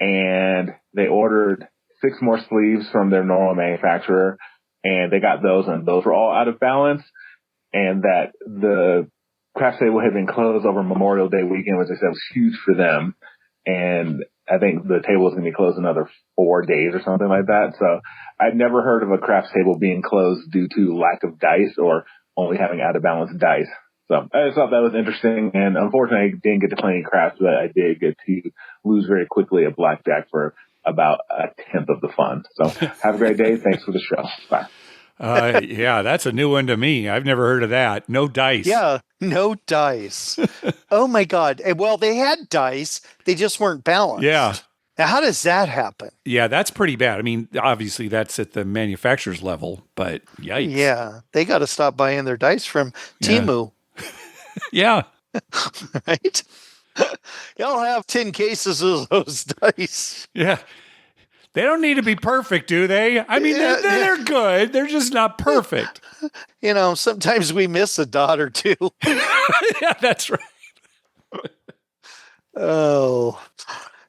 and they ordered 6 more sleeves from their normal manufacturer, and they got those, and those were all out of balance, and that the craft table had been closed over Memorial Day weekend, which they said was huge for them, and I think the table was going to be closed another 4 days or something like that. So I'd never heard of a craft table being closed due to lack of dice or only having out of balance dice. So I just thought that was interesting, and unfortunately I didn't get to play any craps, but I did get to lose very quickly at blackjack for about a tenth of the fun. So have a great day. Thanks for the show. Bye. Yeah, that's a new one to me. I've never heard of that. No dice. Yeah, no dice. Oh my God. Well, they had dice. They just weren't balanced. Yeah. Now, how does that happen? Yeah, that's pretty bad. I mean, obviously that's at the manufacturer's level, but yikes. Yeah, they got to stop buying their dice from Temu. Yeah. Right? Y'all have 10 cases of those dice. Yeah. They don't need to be perfect, do they? I mean, they're good. They're just not perfect. You know, sometimes we miss a dot or two. Yeah, that's right. Oh,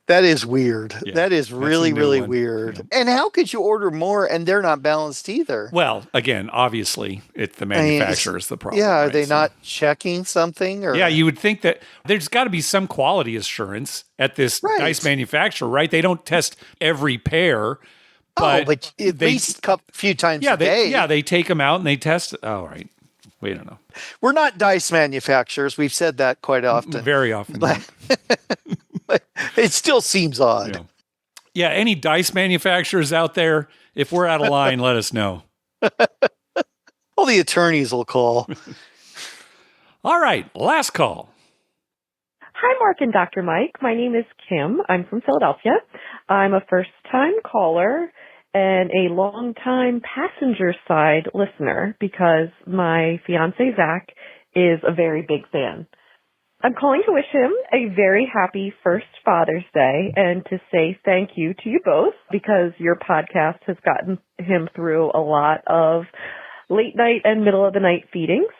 that is weird. Yeah, that is really, really weird. Yeah. And how could you order more and they're not balanced either? Well, again, obviously, it's the manufacturer's the problem. Yeah, are right? they not checking something? Or? Yeah, you would think that there's got to be some quality assurance at this dice manufacturer, right? They don't test every pair. But at least a few times a day. Yeah, they take them out and they test it. Oh, right. We don't know. We're not dice manufacturers. We've said that quite often. Very often. But it still seems odd. Yeah, any dice manufacturers out there, if we're out of line, let us know. All the attorneys will call. All right, last call. Hi, Mark and Dr. Mike. My name is Kim. I'm from Philadelphia. I'm a first-time caller and a long-time passenger side listener because my fiance, Zach, is a very big fan. I'm calling to wish him a very happy first Father's Day and to say thank you to you both because your podcast has gotten him through a lot of late night and middle of the night feedings.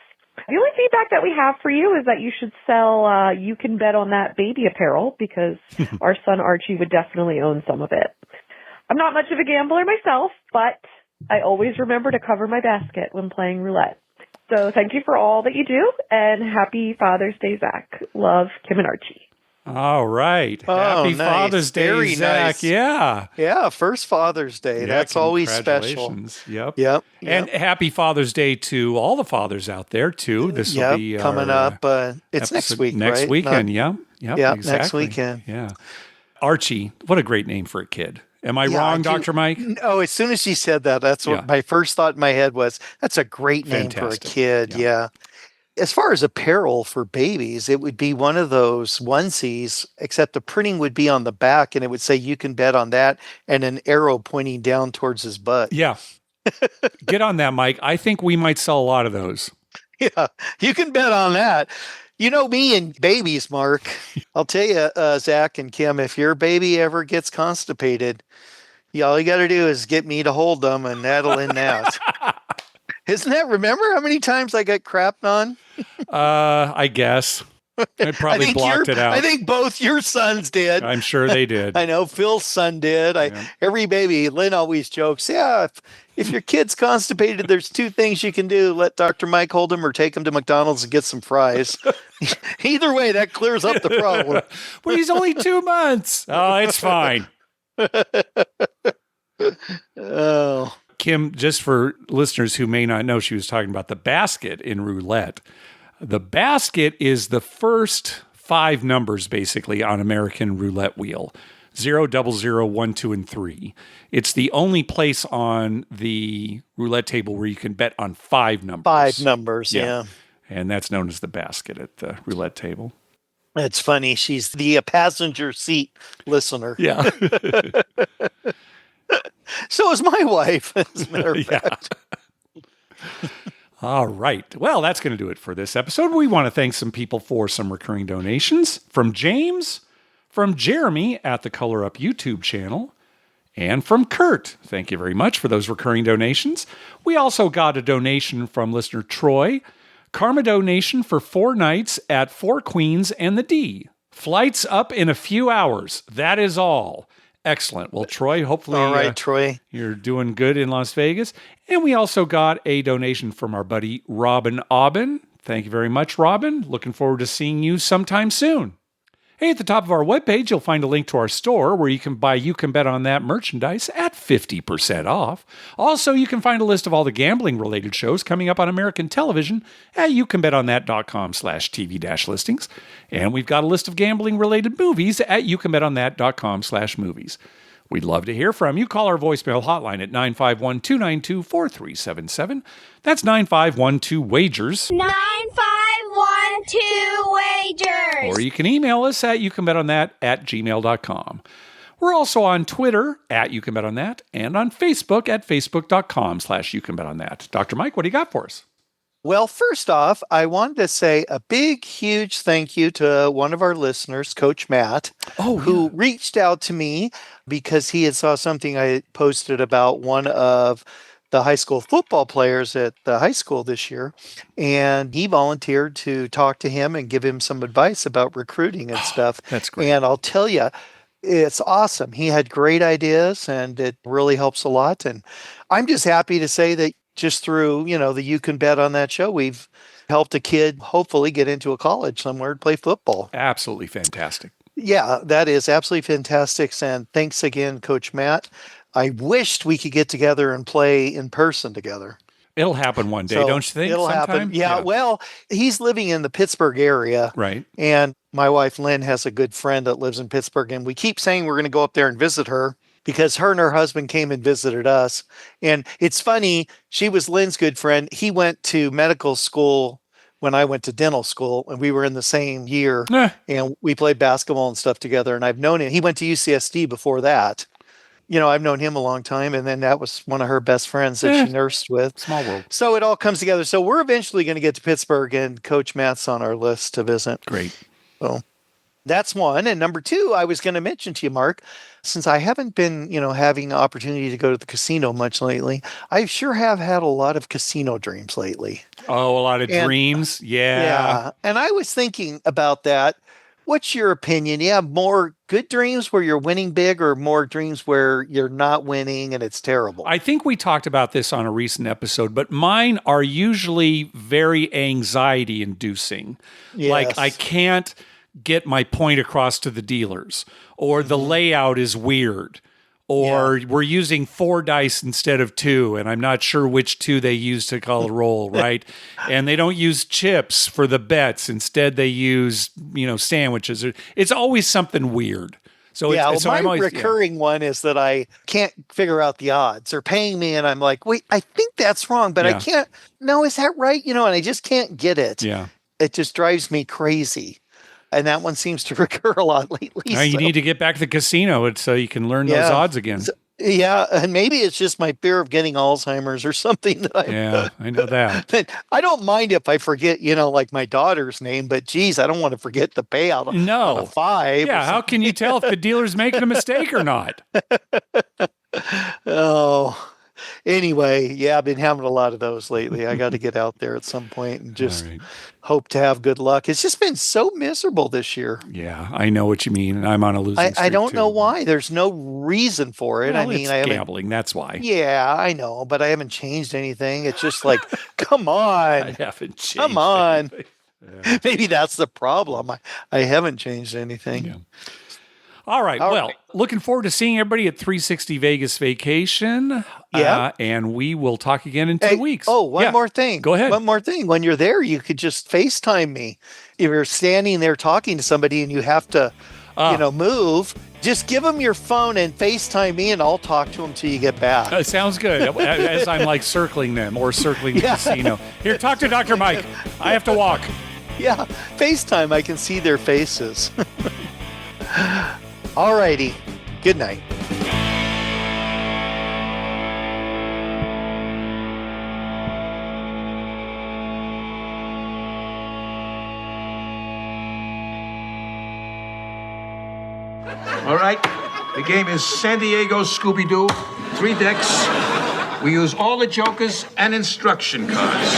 The only feedback that we have for you is that you should sell You Can Bet on That baby apparel because our son Archie would definitely own some of it. I'm not much of a gambler myself, but I always remember to cover my basket when playing roulette. So thank you for all that you do, and happy Father's Day, Zach. Love, Kim and Archie. All right. Happy Father's Day, Very Zach. nice. Yeah. Yeah, first Father's Day. Yeah, That's always special. congratulations. Yep. Yep. And happy Father's Day to all the fathers out there, too. This will be coming up. It's next week, Next right? weekend, yeah. Yeah, exactly. next weekend. Yeah. Archie, what a great name for a kid. Am I wrong, Dr. Mike? No, as soon as she said that, that's what my first thought in my head was. That's a great name for a kid. Yeah. As far as apparel for babies, it would be one of those onesies, except the printing would be on the back and it would say, "You can bet on that," and an arrow pointing down towards his butt. Yeah. Get on that, Mike. I think we might sell a lot of those. Yeah, you can bet on that. You know me and babies, Mark. I'll tell you, Zach and Kim, if your baby ever gets constipated, all you got to do is get me to hold them, and that'll end that. Isn't that? Remember how many times I got crapped on? I guess. I probably blocked it out. I think both your sons did. I'm sure they did. I know Phil's son did. Every baby, Lynn always jokes, if your kid's constipated, there's 2 things you can do. Let Dr. Mike hold him or take him to McDonald's and get some fries. Either way, that clears up the problem. Well, he's only 2 months. Oh, it's fine. Oh. Kim, just for listeners who may not know, she was talking about the basket in roulette. The basket is the first 5 numbers, basically, on American roulette wheel. 0, 00, 1, 2, and 3. It's the only place on the roulette table where you can bet on 5 numbers. 5 numbers, yeah. And that's known as the basket at the roulette table. It's funny. She's the passenger seat listener. Yeah. So is my wife, as a matter of fact. All right. Well, that's going to do it for this episode. We want to thank some people for some recurring donations. From James, from Jeremy at the Color Up YouTube channel, and from Kurt. Thank you very much for those recurring donations. We also got a donation from listener Troy. Karma donation for 4 nights at 4 Queens and the D. Flights up in a few hours. That is all. Excellent. Well, Troy, hopefully all right, Troy, you're doing good in Las Vegas. And we also got a donation from our buddy Robin Aubin. Thank you very much, Robin. Looking forward to seeing you sometime soon. Hey, at the top of our webpage, you'll find a link to our store where you can buy You Can Bet On That merchandise at 50% off. Also, you can find a list of all the gambling-related shows coming up on American television at youcanbetonThat.com/TV-listings. And we've got a list of gambling-related movies at youcanbetonThat.com/movies. We'd love to hear from you. Call our voicemail hotline at 951-292-4377. That's 9512-WAGERS. 9512-WAGERS. Or you can email us at youcanbetonthat@gmail.com. We're also on Twitter at youcanbetonthat and on Facebook at facebook.com/youcanbetonthat. Dr. Mike, what do you got for us? Well, first off, I wanted to say a big, huge thank you to one of our listeners, Coach Matt, who reached out to me because he had saw something I posted about one of the high school football players at the high school this year. And he volunteered to talk to him and give him some advice about recruiting and stuff. That's great. And I'll tell you, it's awesome. He had great ideas and it really helps a lot. And I'm just happy to say that just through, the You Can Bet On That show, we've helped a kid hopefully get into a college somewhere to play football. Absolutely fantastic. Yeah, that is absolutely fantastic. And thanks again, Coach Matt. I wished we could get together and play in person together. It'll happen one day, don't you think? It'll happen. Yeah, well, he's living in the Pittsburgh area. Right. And my wife, Lynn, has a good friend that lives in Pittsburgh. And we keep saying we're going to go up there and visit her because her and her husband came and visited us. And it's funny, she was Lynn's good friend. He went to medical school when I went to dental school, and we were in the same year. And we played basketball and stuff together. And I've known him. He went to UCSD before that. I've known him a long time, and then that was one of her best friends that she nursed with. Small world. So it all comes together. So we're eventually going to get to Pittsburgh, and Coach Matt's on our list to visit. Great. So that's one. And number two, I was going to mention to you, Mark, since I haven't been, having the opportunity to go to the casino much lately, I sure have had a lot of casino dreams lately. Oh, a lot of dreams? Yeah. Yeah. And I was thinking about that. What's your opinion? You have more good dreams where you're winning big or more dreams where you're not winning and it's terrible? I think we talked about this on a recent episode, but mine are usually very anxiety inducing. Yes. Like I can't get my point across to the dealers, or the layout is weird, or we're using 4 dice instead of 2, and I'm not sure which 2 they use to call a roll, right? And they don't use chips for the bets. Instead, they use, sandwiches. It's always something weird. So my recurring one is that I can't figure out the odds. They're paying me, and I'm like, wait, I think that's wrong, but I can't. No, is that right? And I just can't get it. Yeah, it just drives me crazy. And that one seems to recur a lot lately. Now you need to get back to the casino so you can learn those odds again. And maybe it's just my fear of getting Alzheimer's or something. I know that. But I don't mind if I forget, like my daughter's name, but geez, I don't want to forget the payout on a 5. Yeah, how can you tell if the dealer's making a mistake or not? Anyway, I've been having a lot of those lately. I got to get out there at some point and just hope to have good luck. It's just been so miserable this year. Yeah, I know what you mean. I'm on a losing streak. I don't know why. There's no reason for it. Well, it's gambling. That's why. Yeah, I know, but I haven't changed anything. It's just like, come on. I haven't changed Come on. anything. Yeah. Maybe that's the problem. I haven't changed anything. Yeah. All right. Looking forward to seeing everybody at 360 Vegas Vacation. Yeah. And we will talk again in 2 weeks. Oh, one more thing. Go ahead. One more thing. When you're there, you could just FaceTime me. If you're standing there talking to somebody and you have to, move, just give them your phone and FaceTime me and I'll talk to them till you get back. Sounds good. As I'm circling them or circling the casino. Here, talk to Dr. Mike. I have to walk. Yeah. FaceTime. I can see their faces. All righty. Good night. All right. The game is San Diego Scooby-Doo. 3 decks. We use all the jokers and instruction cards.